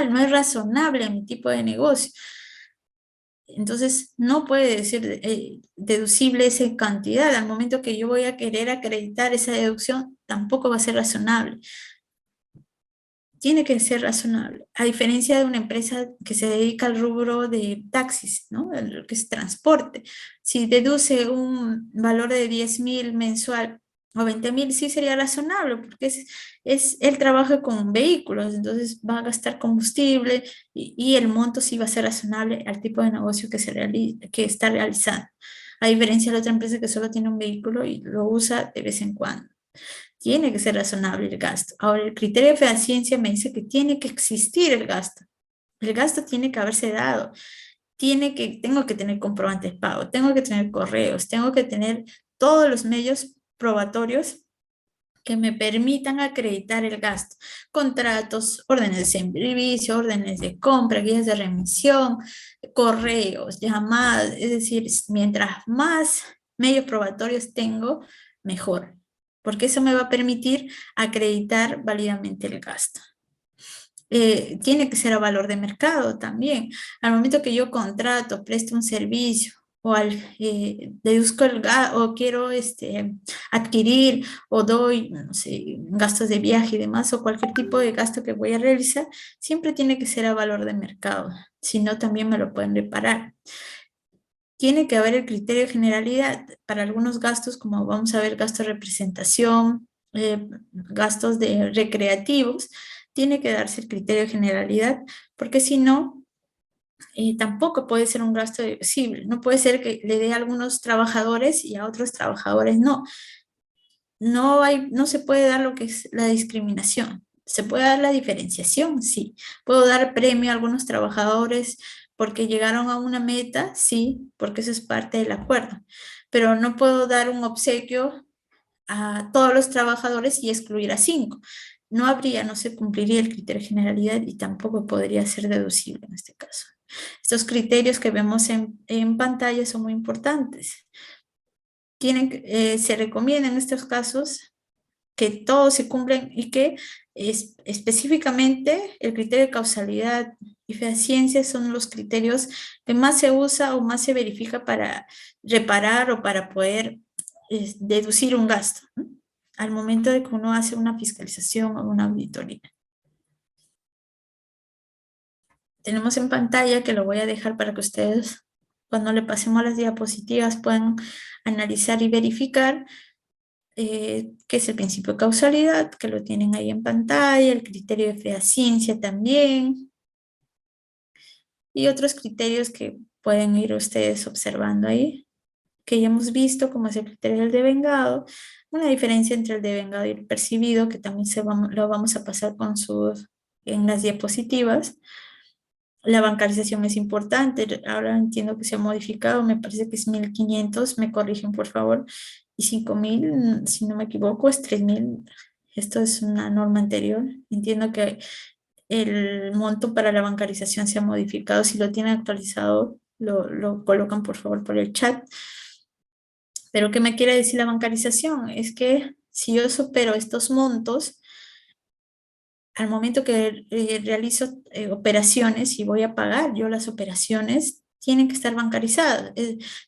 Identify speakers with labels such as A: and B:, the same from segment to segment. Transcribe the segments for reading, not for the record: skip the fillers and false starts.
A: no es razonable en mi tipo de negocio. Entonces, no puede ser deducible esa cantidad. Al momento que yo voy a querer acreditar esa deducción, tampoco va a ser razonable. Tiene que ser razonable, a diferencia de una empresa que se dedica al rubro de taxis, ¿no? Lo que es transporte. Si deduce un valor de 10.000 mensual o 20.000, sí sería razonable, porque es el trabajo con vehículos, entonces va a gastar combustible y el monto sí va a ser razonable al tipo de negocio que está realizando. A diferencia de la otra empresa que solo tiene un vehículo y lo usa de vez en cuando. Tiene que ser razonable el gasto. Ahora, el criterio de eficiencia me dice que tiene que existir el gasto. El gasto tiene que haberse dado. Tengo que tener comprobantes de pago, tengo que tener correos, tengo que tener todos los medios probatorios que me permitan acreditar el gasto. Contratos, órdenes de servicio, órdenes de compra, guías de remisión, correos, llamadas. Es decir, mientras más medios probatorios tengo, mejor, porque eso me va a permitir acreditar válidamente el gasto. Tiene que ser a valor de mercado también. Al momento que yo contrato, presto un servicio deduzco o quiero adquirir o doy, no sé, gastos de viaje y demás, o cualquier tipo de gasto que voy a realizar, siempre tiene que ser a valor de mercado. Si no, también me lo pueden reparar. Tiene que haber el criterio de generalidad para algunos gastos, como vamos a ver, gastos de representación, gastos de recreativos, tiene que darse el criterio de generalidad, porque si no, tampoco puede ser un gasto deducible. No puede ser que le dé a algunos trabajadores y a otros trabajadores no. No se puede dar lo que es la discriminación. Se puede dar la diferenciación, sí. Puedo dar premio a algunos trabajadores porque llegaron a una meta, sí, porque eso es parte del acuerdo. Pero no puedo dar un obsequio a todos los trabajadores y excluir a 5. No se cumpliría el criterio de generalidad y tampoco podría ser deducible en este caso. Estos criterios que vemos en pantalla son muy importantes. Se recomienda en estos casos que todos se cumplen y que específicamente el criterio de causalidad y fehaciiencia son los criterios que más se usa o más se verifica para reparar o para poder deducir un gasto, ¿no? Al momento de que uno hace una fiscalización o una auditoría. Tenemos en pantalla, que lo voy a dejar para que ustedes, cuando le pasemos las diapositivas, puedan analizar y verificar qué es el principio de causalidad, que lo tienen ahí en pantalla, el criterio de fehaciencia también, y otros criterios que pueden ir ustedes observando ahí, que ya hemos visto, como es el criterio del devengado, una diferencia entre el devengado y el percibido, que también lo vamos a pasar en las diapositivas. La bancarización es importante, ahora entiendo que se ha modificado, me parece que es 1.500, me corrigen por favor, y 5.000, si no me equivoco, es 3.000. Esto es una norma anterior. Entiendo que el monto para la bancarización se ha modificado. Si lo tienen actualizado, lo colocan por favor por el chat. Pero ¿qué me quiere decir la bancarización? Es que si yo supero estos montos, al momento que realizo operaciones y voy a pagar yo las operaciones, tienen que estar bancarizadas.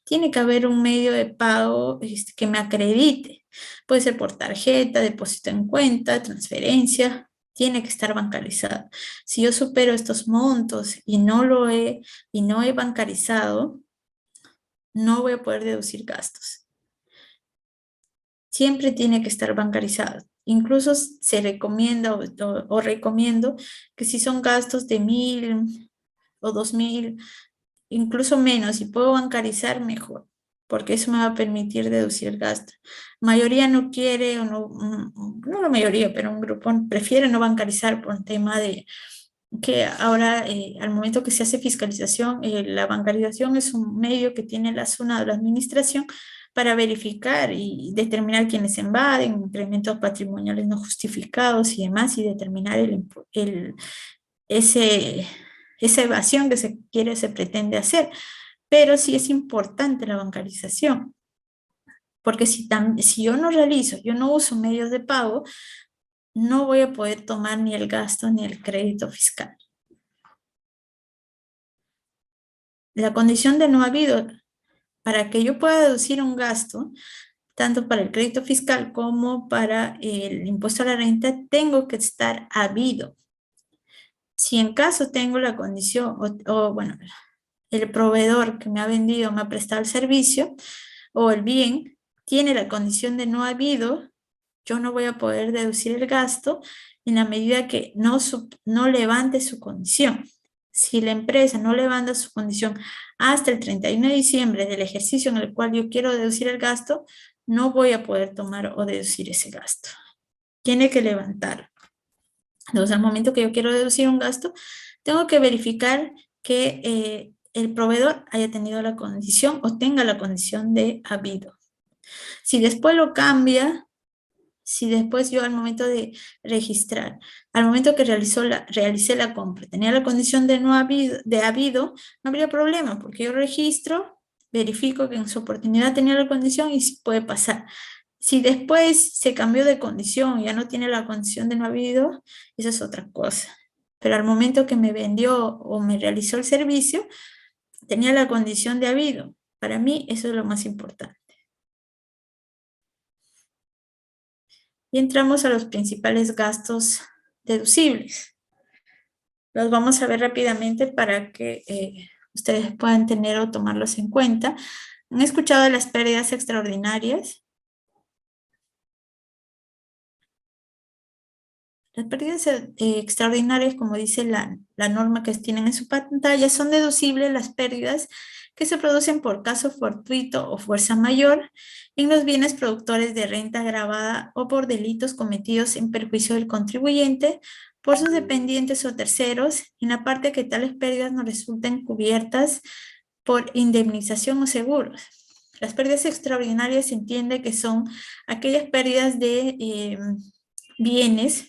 A: Tiene que haber un medio de pago que me acredite. Puede ser por tarjeta, depósito en cuenta, transferencia. Tiene que estar bancarizado. Si yo supero estos montos y no he bancarizado, no voy a poder deducir gastos. Siempre tiene que estar bancarizado. Incluso se recomienda o recomiendo que si son gastos de 1.000 o 2.000, incluso menos, si puedo bancarizar, mejor, porque eso me va a permitir deducir el gasto. Mayoría no quiere, o no, no la mayoría, pero un grupo prefiere no bancarizar por un tema de que ahora, al momento que se hace fiscalización, la bancarización es un medio que tiene la zona de la administración para verificar y determinar quiénes invaden, incrementos patrimoniales no justificados y demás, y determinar ese, esa evasión que se pretende hacer. Pero sí es importante la bancarización, porque si yo no realizo, yo no uso medios de pago, no voy a poder tomar ni el gasto ni el crédito fiscal. la condición de no habido, para que yo pueda deducir un gasto, tanto para el crédito fiscal como para el impuesto a la renta, tengo que estar habido. Si en caso tengo la condición, bueno, el proveedor que me ha vendido, me ha prestado el servicio o el bien, tiene la condición de no habido, yo no voy a poder deducir el gasto en la medida que no levante su condición. Si la empresa no levanta su condición hasta el 31 de diciembre del ejercicio en el cual yo quiero deducir el gasto, no voy a poder tomar o deducir ese gasto. Tiene que levantar. Entonces, al momento que yo quiero deducir un gasto, tengo que verificar que el proveedor haya tenido la condición o tenga la condición de habido. Si después lo cambia, si después yo al momento de registrar, al momento que realicé la compra, tenía la condición de no habido, no habría problema, porque yo registro, verifico que en su oportunidad tenía la condición y puede pasar. Si después se cambió de condición, ya no tiene la condición de no habido, esa es otra cosa. Pero al momento que me vendió o me realizó el servicio, tenía la condición de habido. Para mí eso es lo más importante. Y entramos a los principales gastos deducibles. Los vamos a ver rápidamente para que ustedes puedan tener o tomarlos en cuenta. ¿Han escuchado de las pérdidas extraordinarias? Las pérdidas extraordinarias, como dice la norma que tienen en su pantalla, son deducibles las pérdidas que se producen por caso fortuito o fuerza mayor en los bienes productores de renta agravada o por delitos cometidos en perjuicio del contribuyente por sus dependientes o terceros, en la parte que tales pérdidas no resulten cubiertas por indemnización o seguros. Las pérdidas extraordinarias se entiende que son aquellas pérdidas de bienes,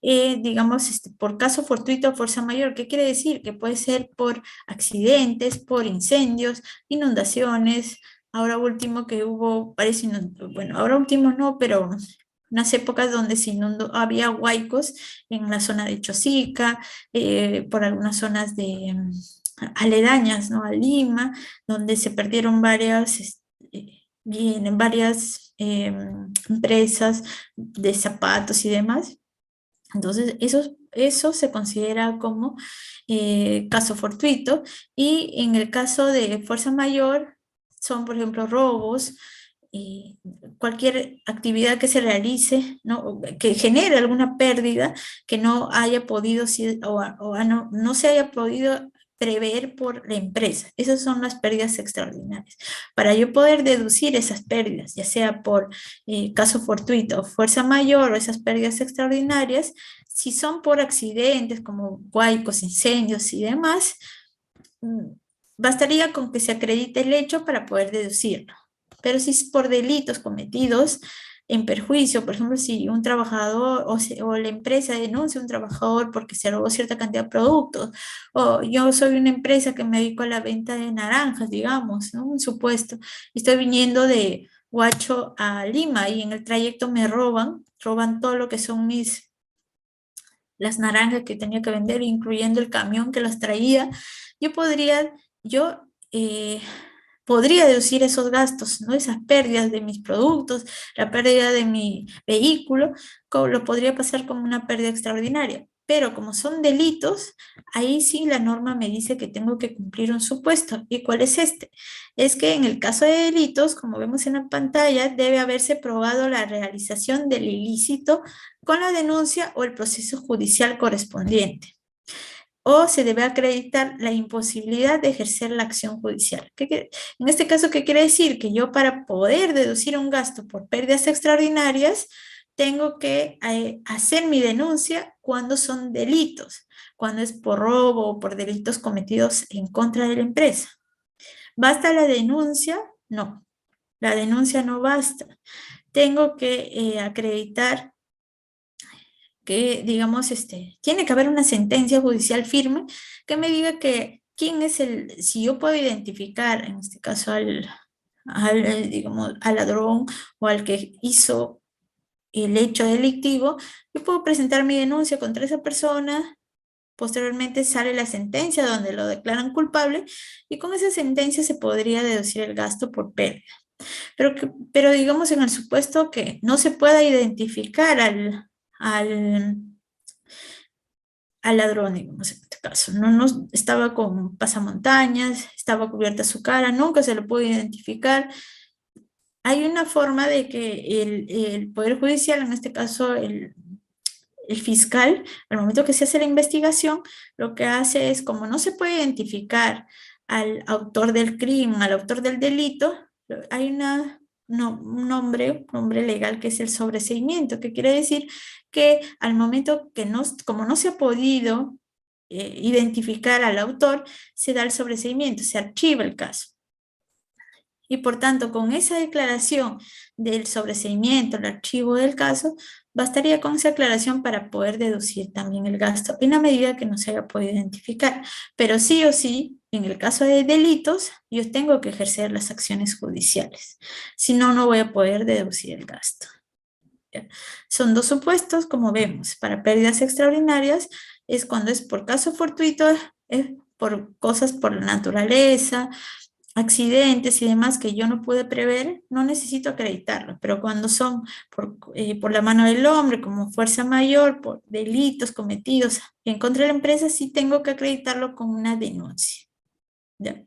A: digamos, por caso fortuito o fuerza mayor. ¿Qué quiere decir? Que puede ser por accidentes, por incendios, inundaciones. Ahora último que hubo, parece, bueno, ahora último no, pero unas épocas donde se inundó, había huaicos en la zona de Chosica, por algunas zonas de aledañas, ¿no? A Lima, donde se perdieron varias empresas de zapatos y demás. Entonces, eso se considera como caso fortuito, y en el caso de fuerza mayor son, por ejemplo, robos, eh, cualquier actividad que se realice, ¿no? Que genere alguna pérdida que no haya podido no se haya podido prever por la empresa. Esas son las pérdidas extraordinarias. Para yo poder deducir esas pérdidas, ya sea por caso fortuito o fuerza mayor o esas pérdidas extraordinarias, si son por accidentes como huaicos, incendios y demás, bastaría con que se acredite el hecho para poder deducirlo. Pero si es por delitos cometidos en perjuicio, por ejemplo, si un trabajador o la empresa denuncia a un trabajador porque se robó cierta cantidad de productos, o yo soy una empresa que me dedico a la venta de naranjas, digamos, ¿no? Un supuesto, y estoy viniendo de Huacho a Lima y en el trayecto me roban todo lo que son las naranjas que tenía que vender, incluyendo el camión que las traía. Yo podría, yo podría deducir esos gastos, ¿no? Esas pérdidas de mis productos, la pérdida de mi vehículo, lo podría pasar como una pérdida extraordinaria. Pero como son delitos, ahí sí la norma me dice que tengo que cumplir un supuesto. ¿Y cuál es este? Es que en el caso de delitos, como vemos en la pantalla, debe haberse probado la realización del ilícito con la denuncia o el proceso judicial correspondiente. O se debe acreditar la imposibilidad de ejercer la acción judicial. En este caso, ¿qué quiere decir? Que yo, para poder deducir un gasto por pérdidas extraordinarias, tengo que hacer mi denuncia cuando son delitos, cuando es por robo o por delitos cometidos en contra de la empresa. ¿Basta la denuncia? No, la denuncia no basta. Tengo que acreditar que, digamos, tiene que haber una sentencia judicial firme que me diga que quién es si yo puedo identificar, en este caso, digamos, al ladrón o al que hizo el hecho delictivo, yo puedo presentar mi denuncia contra esa persona Posteriormente sale la sentencia donde lo declaran culpable y con esa sentencia se podría deducir el gasto por pérdida. Pero digamos en el supuesto que no se pueda identificar al, al ladrón, digamos en este caso. No estaba con pasamontañas, estaba cubierta su cara, nunca se lo pudo identificar. Hay una forma de que el Poder Judicial, en este caso el fiscal, al momento que se hace la investigación, lo que hace es, como no se puede identificar al autor del crimen, al autor del delito, hay un nombre legal que es el sobreseimiento, que quiere decir que al momento que no, como no se ha podido identificar al autor, se da el sobreseimiento, se archiva el caso. Y por tanto, con esa declaración del sobreseimiento, el archivo del caso, bastaría con esa aclaración para poder deducir también el gasto en la medida que no se haya podido identificar. Pero sí o sí, en el caso de delitos, yo tengo que ejercer las acciones judiciales. Si no, no voy a poder deducir el gasto. ¿Ya? Son dos supuestos, como vemos. Para pérdidas extraordinarias es cuando es por caso fortuito, es por cosas por la naturaleza, accidentes y demás que yo no pude prever, no necesito acreditarlo, pero cuando son por la mano del hombre, como fuerza mayor, por delitos cometidos en contra de la empresa, sí tengo que acreditarlo con una denuncia. ¿Ya?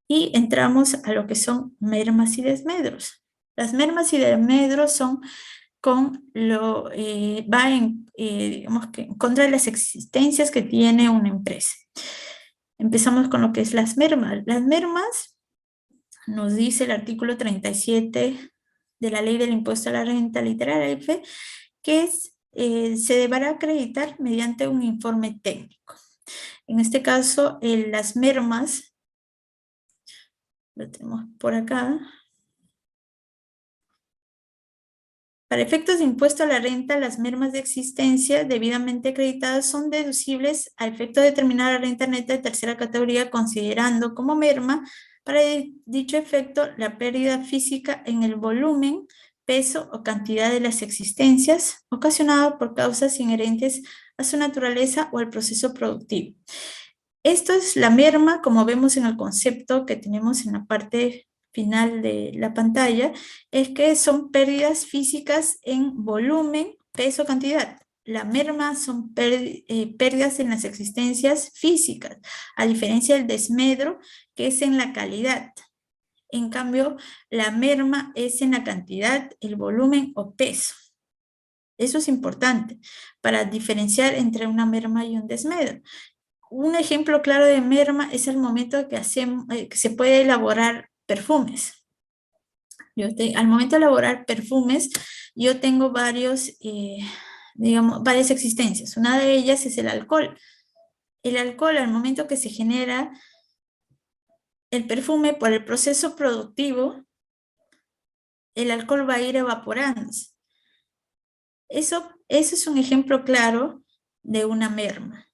A: Y entramos a lo que son mermas y desmedros. Las mermas y desmedros son digamos que en contra de las existencias que tiene una empresa. Empezamos con lo que es las mermas. Las mermas nos dice el artículo 37 de la Ley del Impuesto a la Renta Literaria que se deberá acreditar mediante un informe técnico. En este caso, las mermas, lo tenemos por acá. Para efectos de impuesto a la renta, las mermas de existencia debidamente acreditadas son deducibles a efecto de determinar la renta neta de tercera categoría, considerando como merma para dicho efecto la pérdida física en el volumen, peso o cantidad de las existencias ocasionada por causas inherentes a su naturaleza o al proceso productivo. Esto es la merma, como vemos en el concepto que tenemos en la parte final de la pantalla, es que son pérdidas físicas en volumen, peso, cantidad. La merma son pérdidas en las existencias físicas, a diferencia del desmedro, que es en la calidad. En cambio, la merma es en la cantidad, el volumen o peso. Eso es importante para diferenciar entre una merma y un desmedro. Un ejemplo claro de merma es el momento que se puede elaborar perfumes. Al momento de elaborar perfumes, yo tengo varias existencias. Una de ellas es el alcohol. El alcohol, al momento que se genera el perfume por el proceso productivo, el alcohol va a ir evaporándose. Eso es un ejemplo claro de una merma.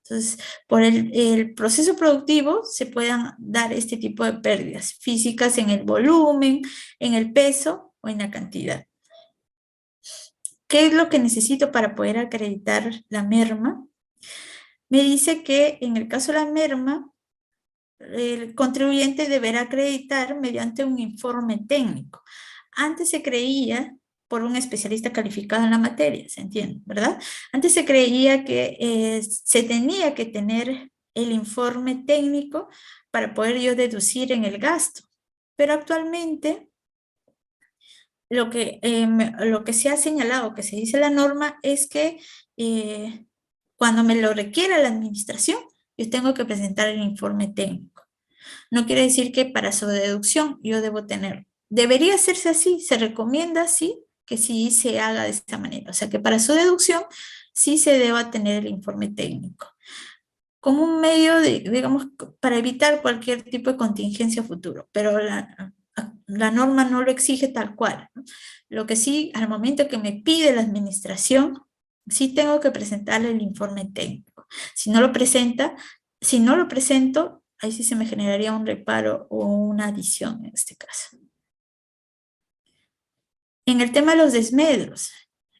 A: Entonces, por el proceso productivo se puedan dar este tipo de pérdidas físicas en el volumen, en el peso o en la cantidad. ¿Qué es lo que necesito para poder acreditar la merma? Me dice que en el caso de la merma, el contribuyente deberá acreditar mediante un informe técnico. Antes se creía por un especialista calificado en la materia, ¿se entiende? ¿Verdad? Antes se creía que se tenía que tener el informe técnico para poder yo deducir en el gasto. Pero actualmente lo que se ha señalado, que se dice la norma, es que cuando me lo requiera la administración, yo tengo que presentar el informe técnico. No quiere decir que para su deducción yo debo tenerlo. Debería hacerse así, se recomienda así, que sí se haga de esta manera. O sea, que para su deducción sí se deba tener el informe técnico. Como un medio, digamos, para evitar cualquier tipo de contingencia futuro. Pero la norma no lo exige tal cual, ¿no? Lo que sí, al momento que me pide la administración, sí tengo que presentarle el informe técnico. Si no lo presento, ahí sí se me generaría un reparo o una adición en este caso. En el tema de los desmedros,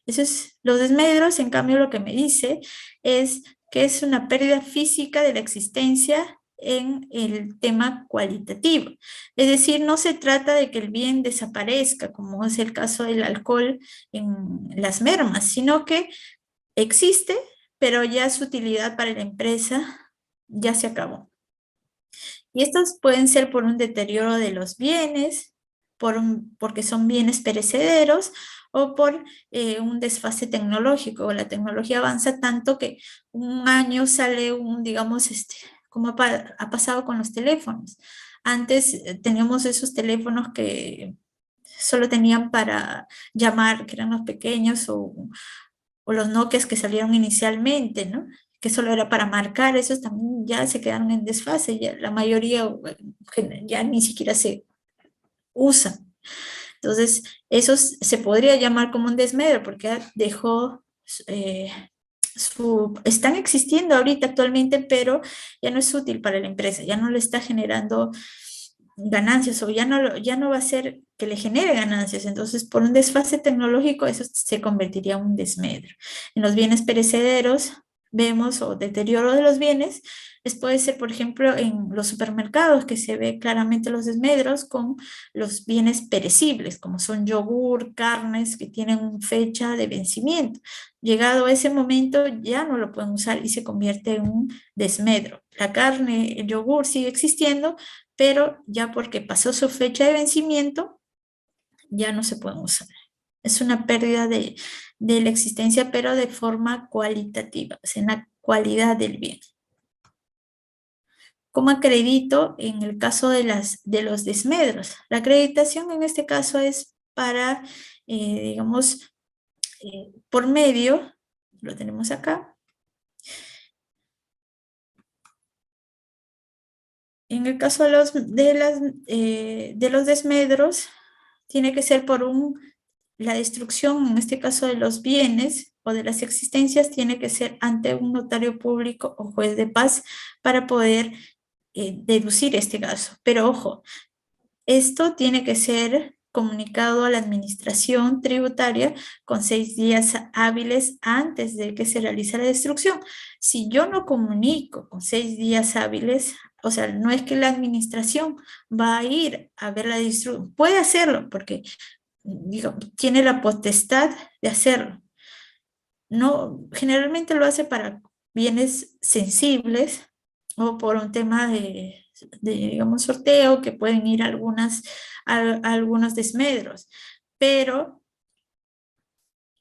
A: Los desmedros, en cambio, lo que me dice es que es una pérdida física de la existencia en el tema cualitativo. Es decir, no se trata de que el bien desaparezca, como es el caso del alcohol en las mermas, sino que existe, pero ya su utilidad para la empresa ya se acabó. Y estos pueden ser por un deterioro de los bienes, porque son bienes perecederos, o por un desfase tecnológico. La tecnología avanza tanto que un año sale digamos, como ha pasado con los teléfonos. Antes teníamos esos teléfonos que solo tenían para llamar, que eran los pequeños, o los Nokias que salieron inicialmente, ¿no? Que solo era para marcar, esos también ya se quedaron en desfase, ya la mayoría ya ni siquiera se usan. Entonces, esos se podría llamar como un desmedro porque dejó eh, están existiendo ahorita actualmente, pero ya no es útil para la empresa, ya no le está generando ganancias o ya no va a ser que le genere ganancias. Entonces, por un desfase tecnológico, eso se convertiría en un desmedro. En los bienes perecederos vemos o deterioro de los bienes, puede ser, por ejemplo, en los supermercados que se ve claramente los desmedros con los bienes perecibles, como son yogur, carnes que tienen fecha de vencimiento. Llegado a ese momento ya no lo pueden usar y se convierte en un desmedro. La carne, el yogur sigue existiendo, pero ya porque pasó su fecha de vencimiento, ya no se pueden usar. Es una pérdida de la existencia, pero de forma cualitativa, o sea, en la cualidad del bien. ¿Cómo acredito en el caso de los desmedros? La acreditación en este caso es para, digamos, por medio, lo tenemos acá. En el caso de los desmedros, tiene que ser por la destrucción, en este caso de los bienes o de las existencias, tiene que ser ante un notario público o juez de paz para poder deducir este gasto. Pero ojo, esto tiene que ser comunicado a la administración tributaria con 6 días hábiles antes de que se realice la destrucción. Si yo no comunico con 6 días hábiles, o sea, no es que la administración va a ir a ver la destrucción, puede hacerlo porque digo, tiene la potestad de hacerlo. No, generalmente lo hace para bienes sensibles o por un tema digamos, sorteo, que pueden ir a algunos desmedros, pero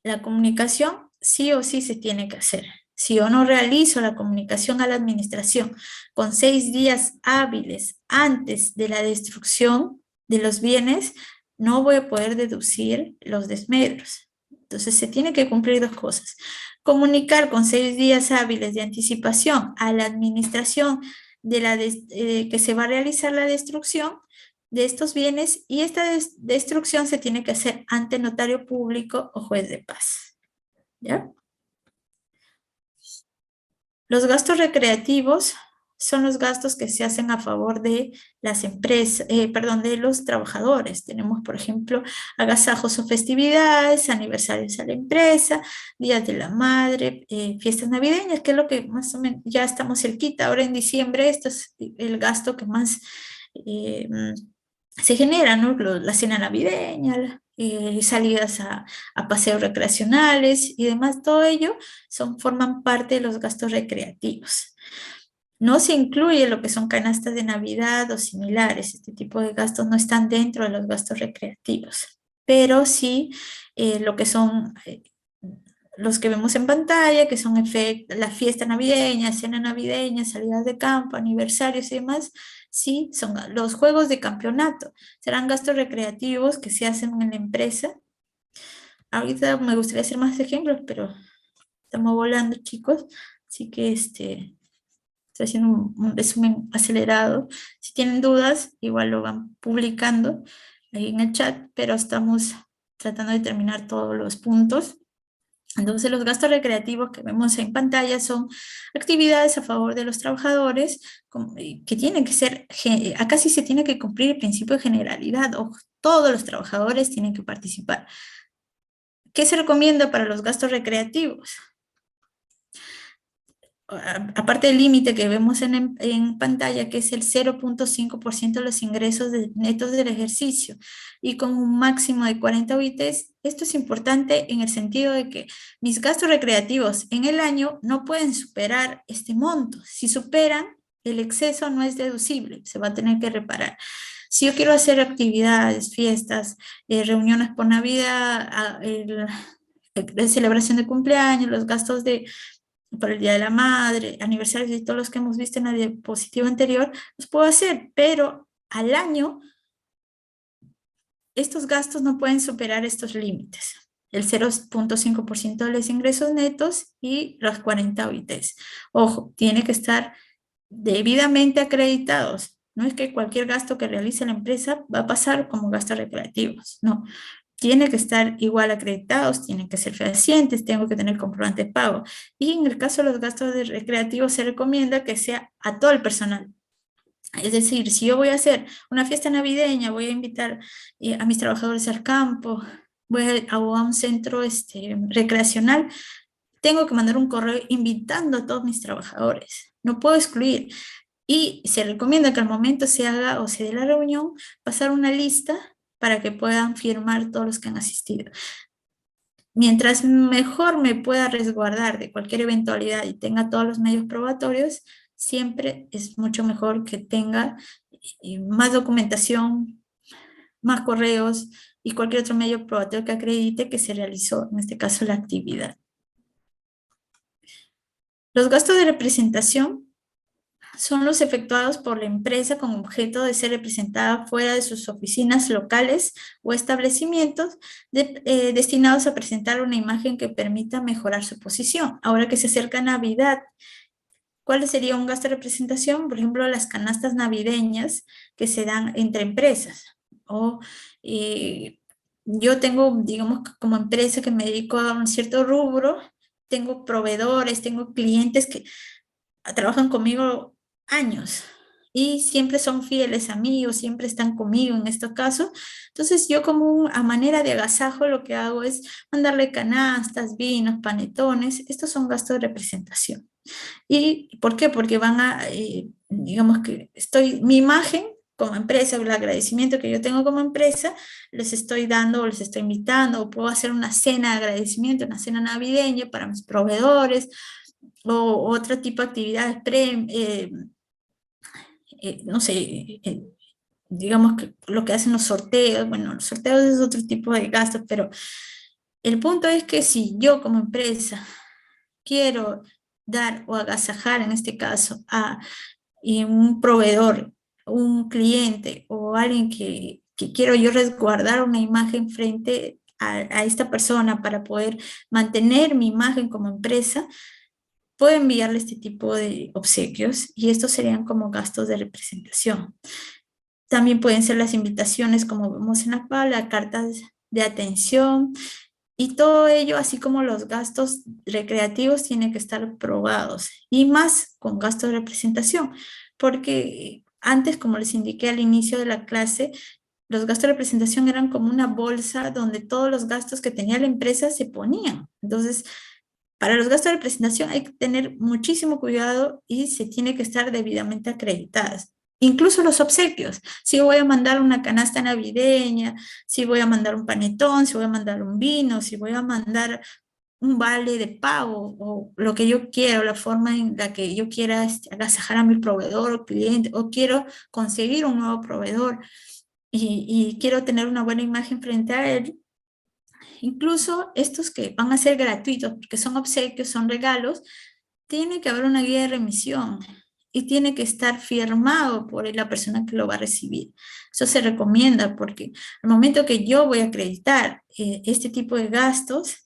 A: la comunicación sí o sí se tiene que hacer. Si yo no realizo la comunicación a la administración con 6 días hábiles antes de la destrucción de los bienes, no voy a poder deducir los desmedros. Entonces se tiene que cumplir dos cosas. Comunicar con 6 días hábiles de anticipación a la administración que se va a realizar la destrucción de estos bienes, y esta destrucción se tiene que hacer ante notario público o juez de paz. ¿Ya? Los gastos recreativos son los gastos que se hacen a favor de las empresas, perdón, de los trabajadores. Tenemos, por ejemplo, agasajos o festividades, aniversarios a la empresa, días de la madre, fiestas navideñas, que es lo que más o menos ya estamos cerquita. Ahora en diciembre, esto es el gasto que más se genera, ¿no? La cena navideña, salidas a paseos recreacionales y demás, todo ello forman parte de los gastos recreativos. No se incluye lo que son canastas de Navidad o similares. Este tipo de gastos no están dentro de los gastos recreativos, pero sí lo que son los que vemos en pantalla, que son la fiesta navideña, cena navideña, salidas de campo, aniversarios y demás, sí, son los juegos de campeonato. Serán gastos recreativos que se hacen en la empresa. Ahorita me gustaría hacer más ejemplos, pero estamos volando, chicos. Así que estoy haciendo un resumen acelerado. Si tienen dudas, igual lo van publicando ahí en el chat, pero estamos tratando de terminar todos los puntos. Entonces, los gastos recreativos que vemos en pantalla son actividades a favor de los trabajadores que tienen que ser, acá sí se tiene que cumplir el principio de generalidad, o todos los trabajadores tienen que participar. ¿Qué se recomienda para los gastos recreativos? Aparte del límite que vemos en pantalla, que es el 0,5% de los ingresos netos del ejercicio, y con un máximo de 40 UITs, esto es importante en el sentido de que mis gastos recreativos en el año no pueden superar este monto. Si superan, el exceso no es deducible, se va a tener que reparar. Si yo quiero hacer actividades, fiestas, reuniones por Navidad, la celebración de cumpleaños, los gastos por el Día de la Madre, aniversarios y todos los que hemos visto en la diapositiva anterior, los puedo hacer, pero al año estos gastos no pueden superar estos límites, el 0,5% de los ingresos netos y los 40 OITs. Ojo, tiene que estar debidamente acreditados. No es que cualquier gasto que realice la empresa va a pasar como gastos recreativos, no. Tiene que estar igual acreditados, tienen que ser fehacientes, tengo que tener comprobante de pago. Y en el caso de los gastos recreativos se recomienda que sea a todo el personal. Es decir, si yo voy a hacer una fiesta navideña, voy a invitar a mis trabajadores al campo, voy a un centro recreacional, tengo que mandar un correo invitando a todos mis trabajadores. No puedo excluir. Y se recomienda que al momento se haga o se dé la reunión, pasar una lista para que puedan firmar todos los que han asistido. Mientras mejor me pueda resguardar de cualquier eventualidad y tenga todos los medios probatorios, siempre es mucho mejor que tenga más documentación, más correos y cualquier otro medio probatorio que acredite que se realizó, en este caso, la actividad. Los gastos de representación son los efectuados por la empresa con objeto de ser representada fuera de sus oficinas locales o establecimientos destinados a presentar una imagen que permita mejorar su posición. Ahora que se acerca Navidad, ¿cuál sería un gasto de representación? Por ejemplo, las canastas navideñas que se dan entre empresas. O yo tengo, digamos, como empresa que me dedico a un cierto rubro, tengo proveedores, tengo clientes que trabajan conmigo años y siempre son fieles amigos, siempre están conmigo en este caso. Entonces yo como a manera de agasajo lo que hago es mandarle canastas, vinos, panetones. Estos son gastos de representación. ¿Y por qué? Porque van digamos que mi imagen como empresa, el agradecimiento que yo tengo como empresa, les estoy dando o les estoy invitando, o puedo hacer una cena de agradecimiento, una cena navideña para mis proveedores, o otro tipo de actividades, no sé, digamos que lo que hacen los sorteos, bueno, los sorteos es otro tipo de gastos, pero el punto es que si yo como empresa quiero dar o agasajar, en este caso, a un proveedor, un cliente o alguien que quiero yo resguardar una imagen frente a esta persona para poder mantener mi imagen como empresa, puedo enviarle este tipo de obsequios y estos serían como gastos de representación. También pueden ser las invitaciones, como vemos en la tabla, cartas de atención y todo ello, así como los gastos recreativos, tienen que estar probados y más con gastos de representación, porque antes, como les indiqué al inicio de la clase, los gastos de representación eran como una bolsa donde todos los gastos que tenía la empresa se ponían. Entonces, para los gastos de representación hay que tener muchísimo cuidado y se tiene que estar debidamente acreditadas. Incluso los obsequios. Si voy a mandar una canasta navideña, si voy a mandar un panetón, si voy a mandar un vino, si voy a mandar un vale de pago o lo que yo quiera, o la forma en la que yo quiera agasajar a mi proveedor o cliente, o quiero conseguir un nuevo proveedor y quiero tener una buena imagen frente a él. Incluso estos que van a ser gratuitos, porque son obsequios, son regalos, tiene que haber una guía de remisión y tiene que estar firmado por la persona que lo va a recibir. Eso se recomienda porque al momento que yo voy a acreditar este tipo de gastos,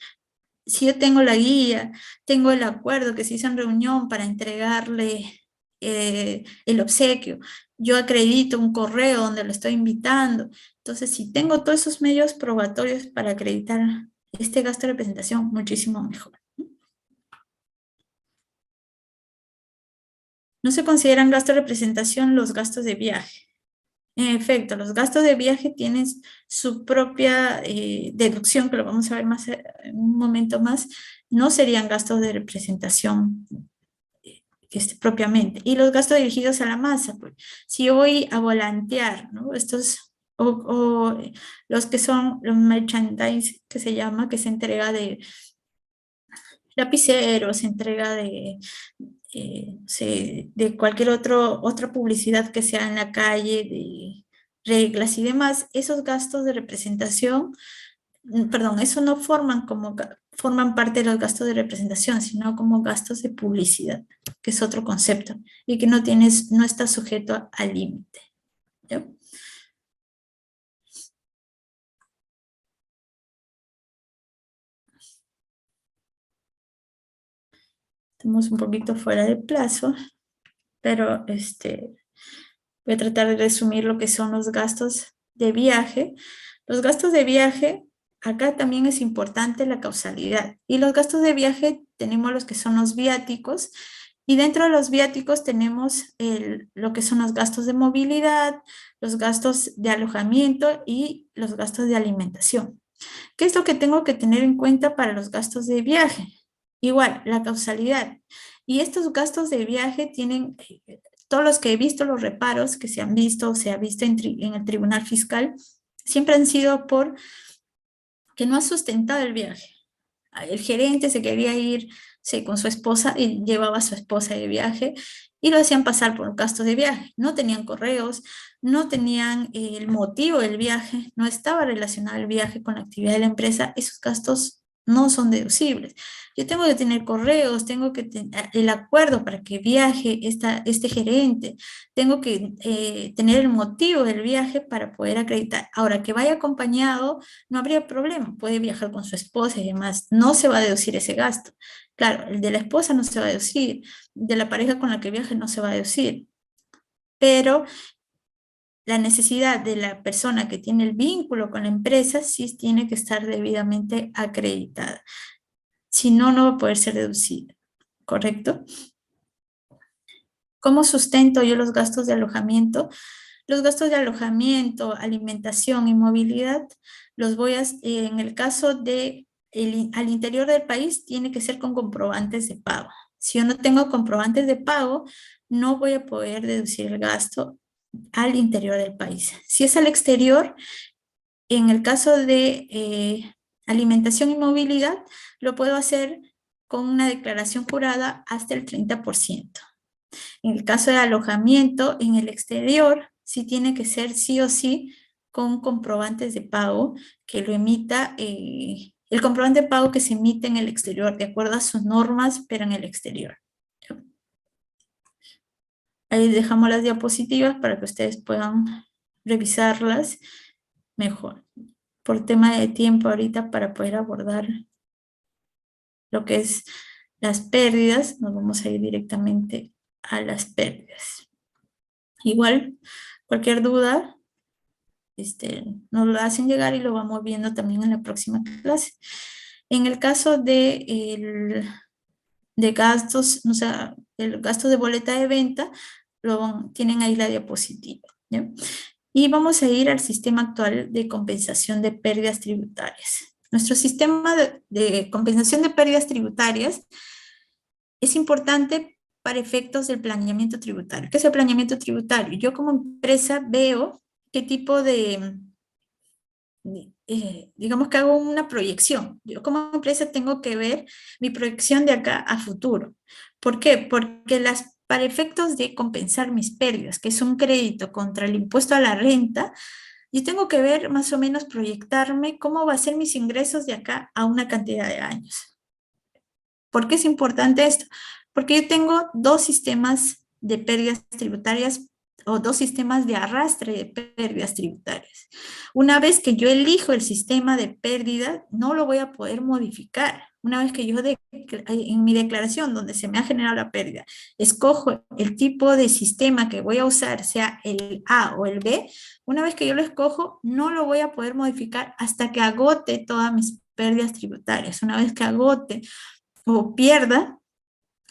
A: si yo tengo la guía, tengo el acuerdo que se hizo en reunión para entregarle el obsequio, yo acredito un correo donde lo estoy invitando. Entonces, si tengo todos esos medios probatorios para acreditar este gasto de representación, muchísimo mejor. No se consideran gasto de representación los gastos de viaje. En efecto, los gastos de viaje tienen su propia deducción, que lo vamos a ver más en un momento más, no serían gastos de representación propiamente. Y los gastos dirigidos a la masa, pues, si yo voy a volantear, ¿no? Estos, los que son los merchandise, que se llama, que se entrega de lapiceros, entrega de cualquier otra publicidad que sea en la calle, de reglas y demás, esos gastos de representación, perdón, eso no forman forman parte de los gastos de representación, sino como gastos de publicidad, que es otro concepto, y que no está sujeto al límite. ¿Ya? Estamos un poquito fuera de plazo, pero voy a tratar de resumir lo que son los gastos de viaje. Los gastos de viaje, acá también es importante la causalidad. Y los gastos de viaje tenemos los que son los viáticos, y dentro de los viáticos tenemos lo que son los gastos de movilidad, los gastos de alojamiento y los gastos de alimentación. ¿Qué es lo que tengo que tener en cuenta para los gastos de viaje? Igual, la causalidad. Y estos gastos de viaje tienen, todos los que he visto, los reparos que se han visto, se ha visto en el Tribunal Fiscal, siempre han sido por que no ha sustentado el viaje. El gerente se quería ir con su esposa y llevaba a su esposa de viaje y lo hacían pasar por gastos de viaje. No tenían correos, no tenían el motivo del viaje, no estaba relacionado el viaje con la actividad de la empresa. Esos gastos no son deducibles. Yo tengo que tener correos, tengo que tener el acuerdo para que viaje este gerente, tengo que tener el motivo del viaje para poder acreditar. Ahora, que vaya acompañado, no habría problema, puede viajar con su esposa y demás, no se va a deducir ese gasto. Claro, el de la esposa no se va a deducir, de la pareja con la que viaje no se va a deducir, pero la necesidad de la persona que tiene el vínculo con la empresa sí tiene que estar debidamente acreditada. Si no, no va a poder ser deducida, ¿correcto? ¿Cómo sustento yo los gastos de alojamiento? Los gastos de alojamiento, alimentación y movilidad, en el caso al interior del país, tiene que ser con comprobantes de pago. Si yo no tengo comprobantes de pago, no voy a poder deducir el gasto al interior del país. Si es al exterior, en el caso de alimentación y movilidad, lo puedo hacer con una declaración jurada hasta el 30%. En el caso de alojamiento en el exterior, sí tiene que ser sí o sí con comprobantes de pago que lo emita, el comprobante de pago que se emite en el exterior, de acuerdo a sus normas, pero en el exterior. Ahí dejamos las diapositivas para que ustedes puedan revisarlas mejor. Por tema de tiempo ahorita, para poder abordar lo que es las pérdidas, nos vamos a ir directamente a las pérdidas. Igual, cualquier duda, nos lo hacen llegar y lo vamos viendo también en la próxima clase. En el caso de gastos, o sea, el gasto de boleta de venta, tienen ahí la diapositiva, ¿ya? Y vamos a ir al sistema actual de compensación de pérdidas tributarias. Nuestro sistema de compensación de pérdidas tributarias es importante para efectos del planeamiento tributario. ¿Qué es el planeamiento tributario? Yo como empresa veo qué tipo digamos que hago una proyección. Yo como empresa tengo que ver mi proyección de acá a futuro. ¿Por qué? Porque para efectos de compensar mis pérdidas, que es un crédito contra el impuesto a la renta, yo tengo que ver más o menos proyectarme cómo va a ser mis ingresos de acá a una cantidad de años. ¿Por qué es importante esto? Porque yo tengo dos sistemas de pérdidas tributarias o dos sistemas de arrastre de pérdidas tributarias. Una vez que yo elijo el sistema de pérdida, no lo voy a poder modificar. Una vez que yo en mi declaración donde se me ha generado la pérdida, escojo el tipo de sistema que voy a usar, sea el A o el B, una vez que yo lo escojo, no lo voy a poder modificar hasta que agote todas mis pérdidas tributarias. Una vez que agote o pierda,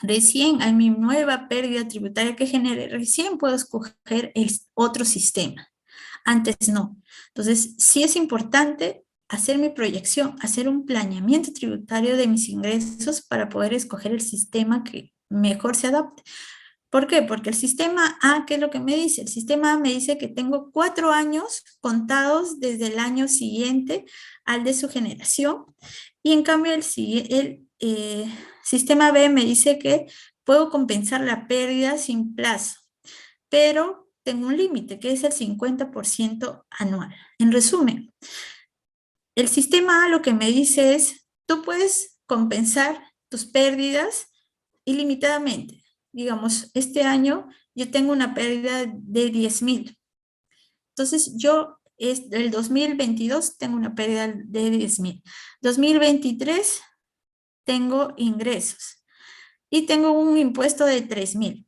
A: recién hay mi nueva pérdida tributaria que genere, recién puedo escoger el otro sistema. antes no. Entonces, sí es importante hacer mi proyección, hacer un planeamiento tributario de mis ingresos para poder escoger el sistema que mejor se adapte. ¿Por qué? Porque el sistema A, ¿qué es lo que me dice? El sistema A me dice que tengo 4 años contados desde el año siguiente al de su generación, y en cambio el sistema B me dice que puedo compensar la pérdida sin plazo, pero tengo un límite que es el 50% anual. En resumen, el sistema A lo que me dice es, tú puedes compensar tus pérdidas ilimitadamente. Digamos, este año yo tengo una pérdida de 10,000. Entonces, del 2022 tengo una pérdida de 10,000. 2023 tengo ingresos y tengo un impuesto de 3,000.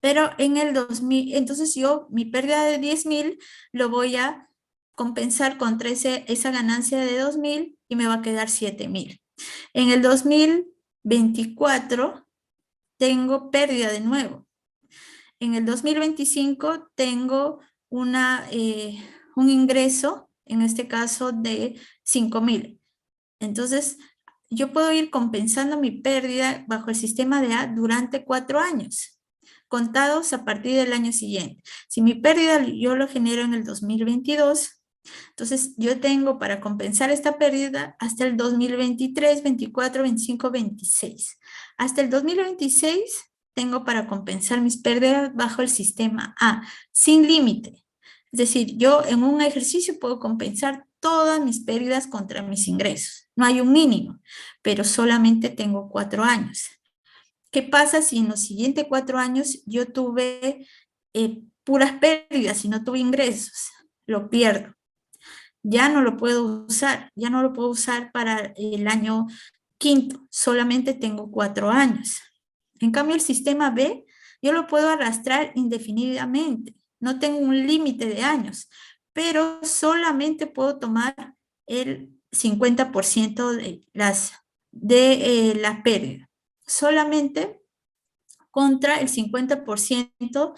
A: Pero en el 2000, entonces mi pérdida de 10,000 lo voy a compensar contra esa ganancia de 2,000 y me va a quedar 7,000. En el 2024 tengo pérdida de nuevo. En el 2025 tengo un ingreso, en este caso de 5,000. Entonces, yo puedo ir compensando mi pérdida bajo el sistema de A durante 4 años, contados a partir del año siguiente. Si mi pérdida yo lo genero en el 2022, entonces yo tengo para compensar esta pérdida hasta el 2023, 24, 25, 26. Hasta el 2026 tengo para compensar mis pérdidas bajo el sistema A, sin límite. Es decir, yo en un ejercicio puedo compensar todas mis pérdidas contra mis ingresos. No hay un mínimo, pero solamente tengo 4 años. ¿Qué pasa si en los siguientes 4 años yo tuve puras pérdidas y no tuve ingresos? Lo pierdo. Ya no lo puedo usar, ya no lo puedo usar para el año quinto, solamente tengo 4 años. En cambio, el sistema B, yo lo puedo arrastrar indefinidamente, no tengo un límite de años, pero solamente puedo tomar el 50% de la pérdida, solamente contra el 50%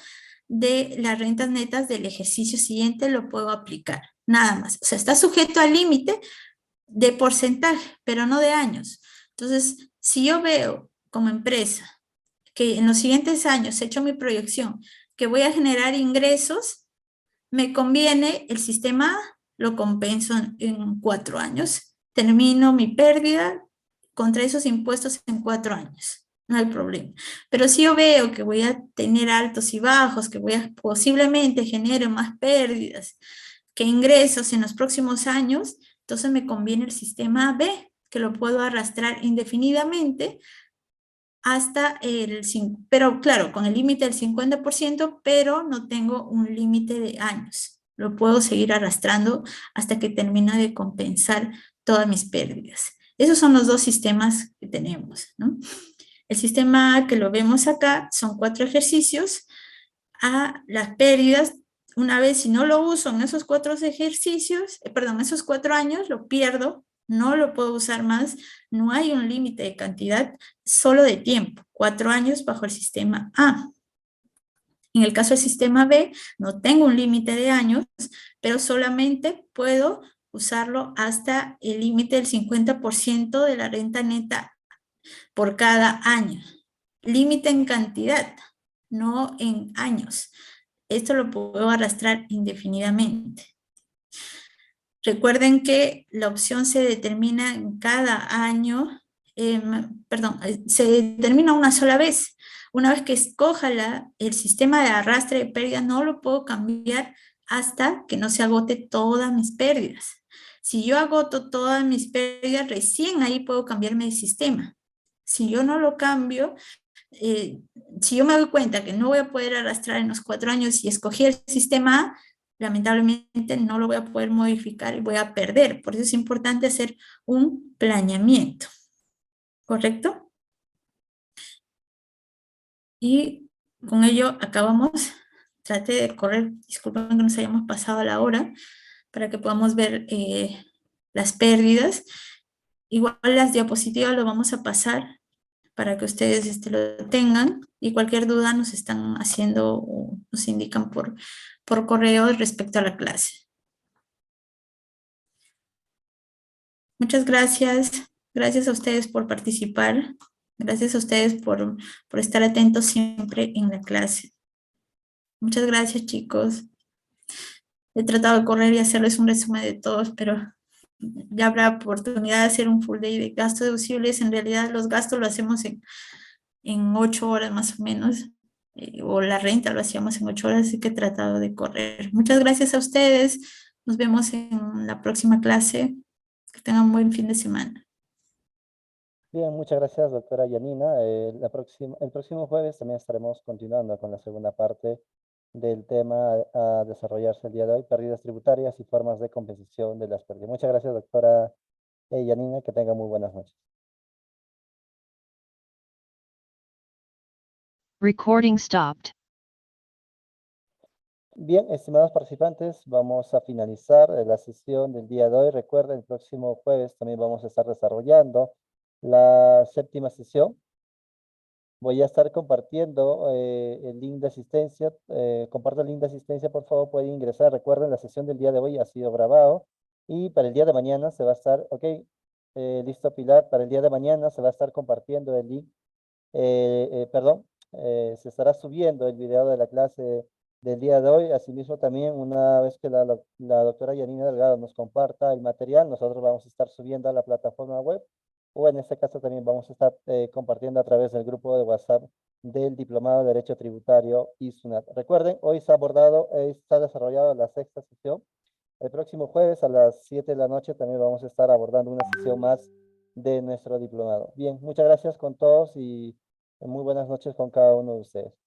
A: de las rentas netas del ejercicio siguiente lo puedo aplicar, nada más. O sea, está sujeto al límite de porcentaje, pero no de años. Entonces, si yo veo como empresa que en los siguientes años he hecho mi proyección, que voy a generar ingresos, me conviene el sistema A, lo compenso en 4 años, termino mi pérdida contra esos impuestos en 4 años. No hay problema. Pero si yo veo que voy a tener altos y bajos, que posiblemente genere más pérdidas que ingresos en los próximos años, entonces me conviene el sistema B, que lo puedo arrastrar indefinidamente hasta pero claro, con el límite del 50%, pero no tengo un límite de años. Lo puedo seguir arrastrando hasta que termine de compensar todas mis pérdidas. Esos son los dos sistemas que tenemos, ¿no? El sistema A, que lo vemos acá, son 4 ejercicios. A las pérdidas, una vez si no lo uso en esos 4 ejercicios, esos 4 años, lo pierdo, no lo puedo usar más, no hay un límite de cantidad, solo de tiempo, 4 años bajo el sistema A. En el caso del sistema B, no tengo un límite de años, pero solamente puedo usarlo hasta el límite del 50% de la renta neta por cada año. Límite en cantidad, no en años. Esto lo puedo arrastrar indefinidamente. Recuerden que la opción se determina en cada año, se determina una sola vez. Una vez que escoja el sistema de arrastre de pérdidas, no lo puedo cambiar hasta que no se agote todas mis pérdidas. Si yo agoto todas mis pérdidas, recién ahí puedo cambiarme de sistema. Si yo no lo cambio, si yo me doy cuenta que no voy a poder arrastrar en los 4 años y escogí el sistema A, lamentablemente no lo voy a poder modificar y voy a perder. Por eso es importante hacer un planeamiento, ¿correcto? Y con ello acabamos. Trate de correr, disculpen que nos hayamos pasado la hora, para que podamos ver las pérdidas. Igual las diapositivas lo vamos a pasar para que ustedes lo tengan y cualquier duda nos están haciendo o nos indican por correo respecto a la clase. Muchas gracias. Gracias a ustedes por participar. Gracias a ustedes por estar atentos siempre en la clase. Muchas gracias, chicos. He tratado de correr y hacerles un resumen de todos, pero ya habrá oportunidad de hacer un full day de gastos deducibles. En realidad los gastos lo hacemos en 8 horas más o menos, o la renta lo hacíamos en 8 horas, así que he tratado de correr. Muchas gracias a ustedes. Nos vemos en la próxima clase. Que tengan un buen fin de semana.
B: Bien, muchas gracias, doctora Yanina. El próximo jueves también estaremos continuando con la segunda parte del tema a desarrollarse el día de hoy, pérdidas tributarias y formas de compensación de las pérdidas. Muchas gracias, doctora Yanina, que tenga muy buenas noches.
C: Recording stopped.
B: Bien, estimados participantes, vamos a finalizar la sesión del día de hoy. Recuerden, el próximo jueves también vamos a estar desarrollando la séptima sesión. Voy a estar compartiendo el link de asistencia. Comparto el link de asistencia, por favor, pueden ingresar. Recuerden, la sesión del día de hoy ha sido grabado y para el día de mañana se va a estar, ok, listo Pilar, para el día de mañana se va a estar compartiendo el link, perdón, se estará subiendo el video de la clase del día de hoy. Asimismo, también una vez que la doctora Yanina Delgado nos comparta el material, nosotros vamos a estar subiendo a la plataforma web, o en este caso también vamos a estar compartiendo a través del grupo de WhatsApp del Diplomado de Derecho Tributario y SUNAT. Recuerden, hoy se ha abordado, está desarrollado la sexta sesión. El próximo jueves a las 7 de la noche también vamos a estar abordando una sesión más de nuestro diplomado. Bien, muchas gracias con todos y muy buenas noches con cada uno de ustedes.